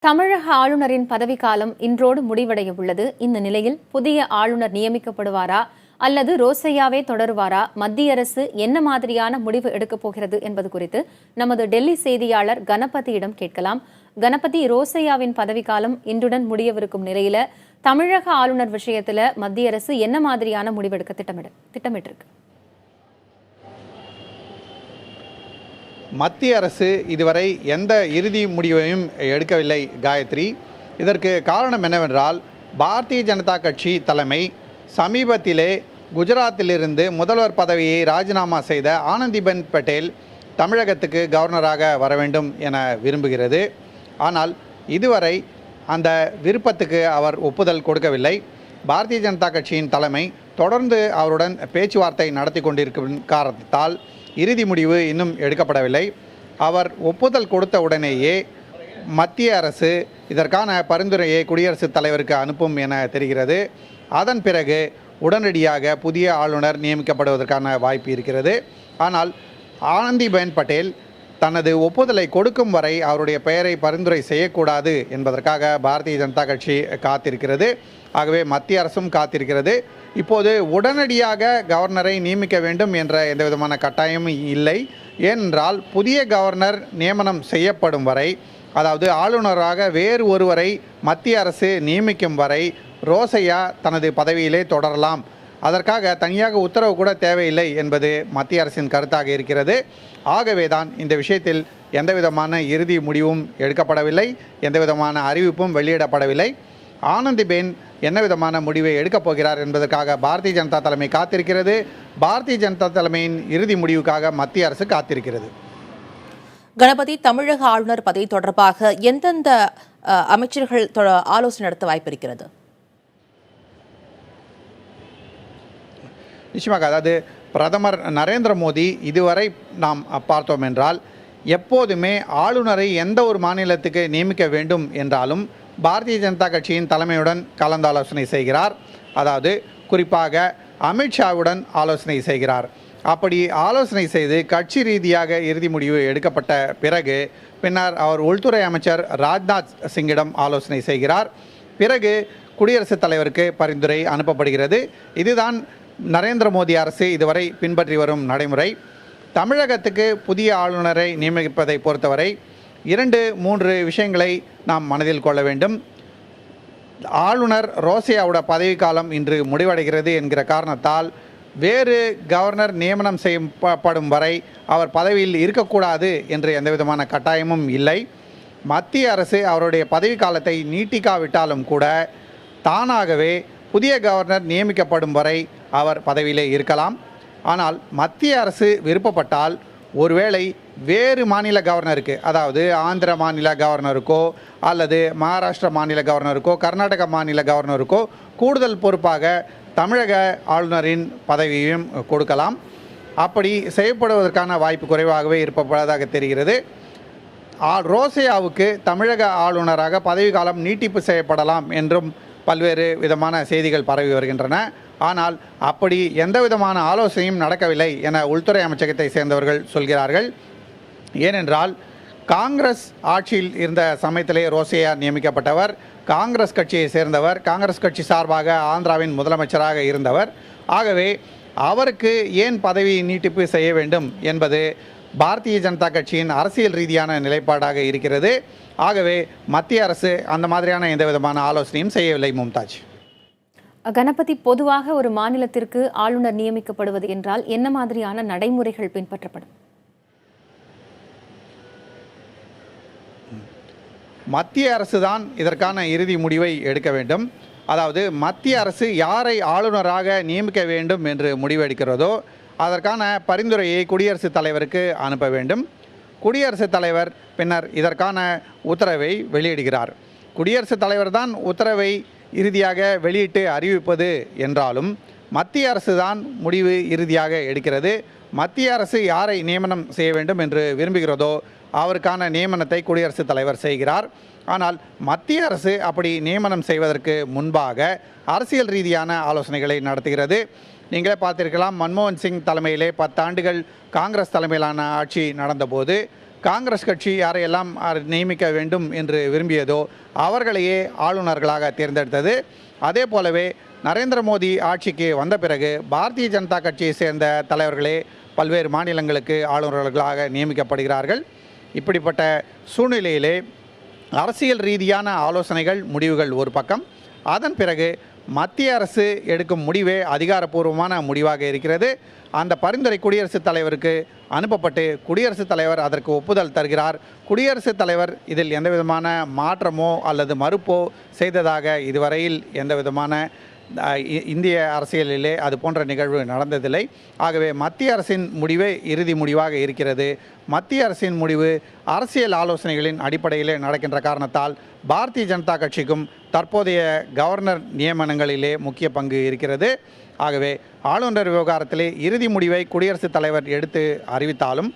தமிழக ஆளுநரின் பதவிக்காலம் இன்றோடு முடிவடைய உள்ளது. இந்த நிலையில் புதிய ஆளுநர் நியமிக்கப்படுவாரா அல்லது ரோசையாவே தொடருவாரா, மத்திய அரசு என்ன மாதிரியான முடிவு எடுக்கப் போகிறது என்பது குறித்து நமது டெல்லி செய்தியாளர் கணபதியிடம் கேட்கலாம். கணபதி, ரோசையாவின் பதவிக்காலம் இன்றுடன் முடியவிருக்கும் நிலையில தமிழக ஆளுநர் விஷயத்துல மத்திய அரசு என்ன மாதிரியான முடிவெடுக்க திட்டமிட்டிருக்கு? மத்திய அரசு இதுவரை எந்த இறுதி முடிவையும் எடுக்கவில்லை காயத்ரி. இதற்கு காரணம் என்னவென்றால், பாரதிய ஜனதா கட்சி தலைமை சமீபத்திலே குஜராத்திலிருந்து முதல்வர் பதவியை ராஜினாமா செய்த ஆனந்திபென் பட்டேல் தமிழகத்துக்கு கவர்னராக வர வேண்டும் என விரும்புகிறது. ஆனால் இதுவரை அந்த விருப்பத்துக்கு அவர் ஒப்புதல் கொடுக்கவில்லை. பாரதிய ஜனதா கட்சியின் தலைமை தொடர்ந்து அவருடன் பேச்சுவார்த்தை நடத்தி கொண்டிருக்கும் காரணத்தால் இறுதி முடிவு இன்னும் எடுக்கப்படவில்லை. அவர் ஒப்புதல் கொடுத்த உடனேயே மத்திய அரசு இதற்கான பரிந்துரையை குடியரசுத் தலைவருக்கு அனுப்பும் என தெரிகிறது. அதன் பிறகு உடனடியாக புதிய ஆளுநர் நியமிக்கப்படுவதற்கான வாய்ப்பு இருக்கிறது. ஆனால் ஆனந்திபென் பட்டேல் தனது ஒப்புதலை கொடுக்கும் வரை அவருடைய பெயரை பரிந்துரை செய்யக்கூடாது என்பதற்காக பாரதிய ஜனதா கட்சி காத்திருக்கிறது. ஆகவே மத்திய அரசும் காத்திருக்கிறது. இப்போது உடனடியாக கவர்னரை நியமிக்க வேண்டும் என்ற எந்த விதமான கட்டாயமும் இல்லை. ஏனென்றால் புதிய கவர்னர் நியமனம் செய்யப்படும் வரை, அதாவது ஆளுநராக வேறு ஒருவரை மத்திய அரசு நியமிக்கும் வரை ரோசையா தனது பதவியிலே தொடரலாம். அதற்காக தனியாக உத்தரவு கூட தேவையில்லை என்பது மத்திய அரசின் கருத்தாக இருக்கிறது. ஆகவே தான் இந்த விஷயத்தில் எந்தவிதமான இறுதி முடிவும் எடுக்கப்படவில்லை, எந்தவிதமான அறிவிப்பும் வெளியிடப்படவில்லை. ஆனந்திபென் என்ன விதமான முடிவை எடுக்கப் போகிறார் என்பதற்காக பாரதிய ஜனதா தலைமை காத்திருக்கிறது. பாரதிய ஜனதா தலைமையின் இறுதி முடிவுக்காக மத்திய அரசு காத்திருக்கிறது. கணபதி, தமிழக ஆளுநர் பதவி தொடர்பாக எந்தெந்த அமைச்சர்கள் ஆலோசனை நடத்த வாய்ப்பு இருக்கிறது? நிச்சயமாக, அதாவது பிரதமர் நரேந்திர மோடி இதுவரை நாம் பார்த்தோம் என்றால் எப்போதுமே ஆளுநரை எந்த ஒரு மாநிலத்துக்கு நியமிக்க வேண்டும் என்றாலும் பாரதிய ஜனதா கட்சியின் தலைமையுடன் கலந்தாலோசனை செய்கிறார். அதாவது குறிப்பாக அமித்ஷாவுடன் ஆலோசனை செய்கிறார். அப்படி ஆலோசனை செய்து கட்சி ரீதியாக இறுதி முடிவு எடுக்கப்பட்ட பிறகு பின்னர் அவர் உள்துறை அமைச்சர் ராஜ்நாத் சிங்கிடம் ஆலோசனை செய்கிறார். பிறகு குடியரசுத் தலைவருக்கு பரிந்துரை அனுப்பப்படுகிறது. இதுதான் நரேந்திர மோடி அரசு இதுவரை பின்பற்றி வரும் நடைமுறை. தமிழகத்துக்கு புதிய ஆளுநரை நியமிப்பதை பொறுத்தவரை 2-3 விஷயங்களை நாம் மனதில் கொள்ள வேண்டும். ஆளுநர் ரோசையாவோட பதவிக்காலம் இன்று முடிவடைகிறது என்கிற காரணத்தால் வேறு கவர்னர் நியமனம் செய்யப்படும் வரை அவர் பதவியில் இருக்கக்கூடாது என்று எந்தவிதமான கட்டாயமும் இல்லை. மத்திய அரசு அவருடைய பதவிக்காலத்தை நீட்டிக்காவிட்டாலும் கூட தானாகவே புதிய கவர்னர் நியமிக்கப்படும் வரை அவர் பதவியிலே இருக்கலாம். ஆனால் மத்திய அரசு விருப்பப்பட்டால் ஒருவேளை வேறு மாநில கவர்னருக்கு, அதாவது ஆந்திர மாநில கவர்னருக்கோ அல்லது மகாராஷ்டிரா மாநில கவர்னருக்கோ கர்நாடக மாநில கவர்னருக்கோ கூடுதல் பொறுப்பாக தமிழக ஆளுநரின் பதவியையும் கொடுக்கலாம். அப்படி செய்யப்படுவதற்கான வாய்ப்பு குறைவாகவே இருப்பதாக தெரிகிறது. ரோசையாவுக்கு தமிழக ஆளுநராக பதவிக்காலம் நீட்டிப்பு செய்யப்படலாம் என்றும் பல்வேறு விதமான செய்திகள் பரவி வருகின்றன. ஆனால் அப்படி எந்த விதமான ஆலோசனையும் நடக்கவில்லை என உள்துறை அமைச்சகத்தை சேர்ந்தவர்கள் சொல்கிறார்கள். ஏனென்றால் காங்கிரஸ் ஆட்சியில் இருந்த சமயத்திலே ரோசையா நியமிக்கப்பட்டவர், காங்கிரஸ் கட்சியை சேர்ந்தவர், காங்கிரஸ் கட்சி சார்பாக ஆந்திராவின் முதலமைச்சராக இருந்தவர். ஆகவே அவருக்கு ஏன் பதவி நீட்டிப்பு செய்ய வேண்டும் என்பது பாரதிய ஜனதா கட்சியின் அரசியல் ரீதியான நிலைப்பாடாக இருக்கிறது. ஆகவே மத்திய அரசு அந்த மாதிரியான எந்த விதமான ஆலோசனையும் செய்யவில்லை. மும்தாஜ். கணபதி, பொதுவாக ஒரு மாநிலத்திற்கு ஆளுநர் நியமிக்கப்படுவது என்றால் என்ன மாதிரியான நடைமுறைகள் பின்பற்றப்படும்? மத்திய அரசு தான் இதற்கான இறுதி முடிவை எடுக்க வேண்டும். அதாவது மத்திய அரசு யாரை ஆளுநராக நியமிக்க வேண்டும் என்று முடிவெடுக்கிறதோ அதற்கான பரிந்துரையை குடியரசுத் தலைவருக்கு அனுப்ப வேண்டும். குடியரசுத் தலைவர் பின்னர் இதற்கான உத்தரவை வெளியிடுகிறார். குடியரசுத் தலைவர் தான் உத்தரவை இறுதியாக வெளியிட்டு அறிவிப்பது என்றாலும் மத்திய அரசு தான் முடிவு இறுதியாக எடுக்கிறது. மத்திய அரசு யாரை நியமனம் செய்ய வேண்டும் என்று விரும்புகிறதோ அவருக்கான நியமனத்தை குடியரசுத் தலைவர் செய்கிறார். ஆனால் மத்திய அரசு அப்படி நியமனம் செய்வதற்கு முன்பாக அரசியல் ரீதியான ஆலோசனைகளை நடத்துகிறது. நீங்களே பார்த்திருக்கலாம், மன்மோகன் சிங் தலைமையிலே 10 ஆண்டுகள் காங்கிரஸ் தலைமையிலான ஆட்சி நடந்தபோது காங்கிரஸ் கட்சி யாரையெல்லாம் நியமிக்க வேண்டும் என்று விரும்பியதோ அவர்களையே ஆளுநர்களாக தேர்ந்தெடுத்தது. அதே போலவே நரேந்திர மோடி ஆட்சிக்கு வந்த பிறகு பாரதிய ஜனதா கட்சியை சேர்ந்த தலைவர்களே பல்வேறு மாநிலங்களுக்கு ஆளுநர்களாக நியமிக்கப்படுகிறார்கள். இப்படிப்பட்ட சூழ்நிலையிலே அரசியல் ரீதியான ஆலோசனைகள், முடிவுகள் ஒரு பக்கம், அதன் பிறகு மத்திய அரசு எடுக்கும் முடிவே அதிகாரப்பூர்வமான முடிவாக இருக்கிறது. அந்த பரிந்துரை குடியரசுத் தலைவருக்கு அனுப்பப்பட்டு குடியரசுத் தலைவர் அதற்கு ஒப்புதல் தருகிறார். குடியரசுத் தலைவர் இதில் எந்த விதமான மாற்றமோ அல்லது மறுப்போ செய்ததாக இதுவரையில் எந்த விதமான இந்திய அரசியலிலே அது போன்ற நிகழ்வு நடந்ததில்லை. ஆகவே மத்திய அரசின் முடிவே இறுதி முடிவாக இருக்கிறது. மத்திய அரசின் முடிவு அரசியல் ஆலோசனைகளின் அடிப்படையிலே நடக்கின்ற காரணத்தால் பாரதிய ஜனதா கட்சிக்கும் தற்போதைய கவர்னர் நியமனங்களிலே முக்கிய பங்கு இருக்கிறது. ஆகவே ஆளுநர் விவகாரத்திலே இறுதி முடிவை குடியரசுத் தலைவர் எடுத்து அறிவித்தாலும்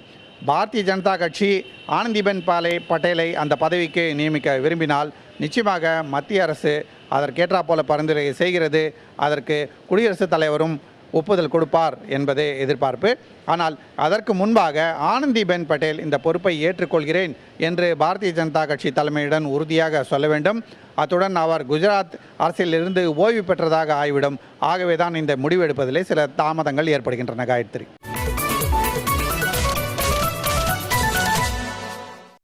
பாரதிய ஜனதா கட்சி ஆனந்திபென் பட்டேலை அந்த பதவிக்கு நியமிக்க விரும்பினால் நிச்சயமாக மத்திய அரசு அதற்கேற்றாற்போல பரிந்துரை செய்கிறது. அதற்கு குடியரசுத் தலைவரும் ஒப்புதல் கொடுப்பார் என்பதே எதிர்பார்ப்பு. ஆனால் அதற்கு முன்பாக ஆனந்திபென் பட்டேல் இந்த பொறுப்பை ஏற்றுக்கொள்கிறேன் என்று பாரதிய ஜனதா கட்சி தலைமையுடன் உறுதியாக சொல்ல வேண்டும். அத்துடன் அவர் குஜராத் அரசியலிருந்து ஓய்வு பெற்றதாக ஆகிவிடும். ஆகவே தான் இந்த முடிவெடுப்பதிலே சில தாமதங்கள் ஏற்படுகின்றன. காயத்ரி.